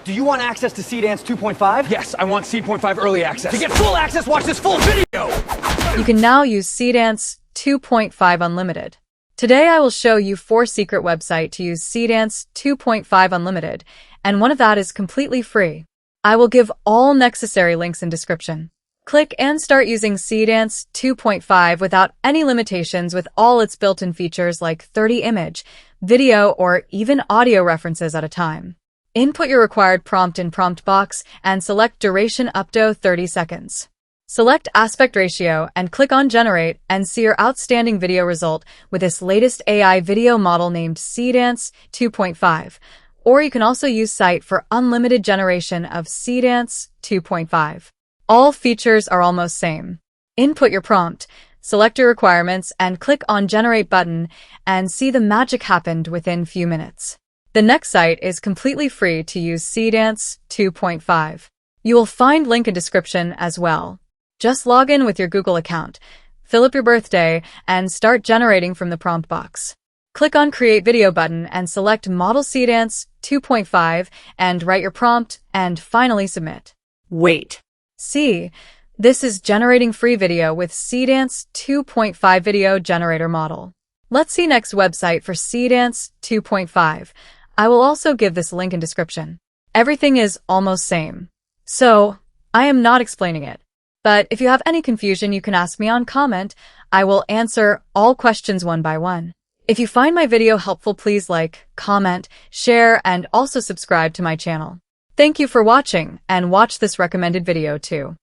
Do you want access to Seedance 2.5? Yes, I want Seed.5 early access. To get full access, watch this full video! You can now use Seedance 2.5 Unlimited. Today I will show you 4 secret websites to use Seedance 2.5 Unlimited, and one of that is completely free. I will give all necessary links in description. Click and start using Seedance 2.5 without any limitations with all its built-in features like 30 image, video, or even audio references at a time. Input your required prompt in prompt box and select duration up to 30 seconds. Select aspect ratio and click on generate and see your outstanding video result with this latest AI video model named Seedance 2.5. Or you can also use site for unlimited generation of Seedance 2.5. All features are almost same. Input your prompt, select your requirements, and click on Generate button and see the magic happened within few minutes. The next site is completely free to use Seedance 2.5. You will find link in description as well. Just log in with your Google account, fill up your birthday, and start generating from the prompt box. Click on Create Video button and select Model Seedance 2.5 and write your prompt and finally submit. Wait. See, this is generating free video with Seedance 2.5 video generator model. Let's see next website for Seedance 2.5. I will also give this link in description. Everything is almost same. So, I am not explaining it. But if you have any confusion, you can ask me on comment. I will answer all questions one by one. If you find my video helpful, please like, comment, share, and also subscribe to my channel. Thank you for watching, and watch this recommended video too.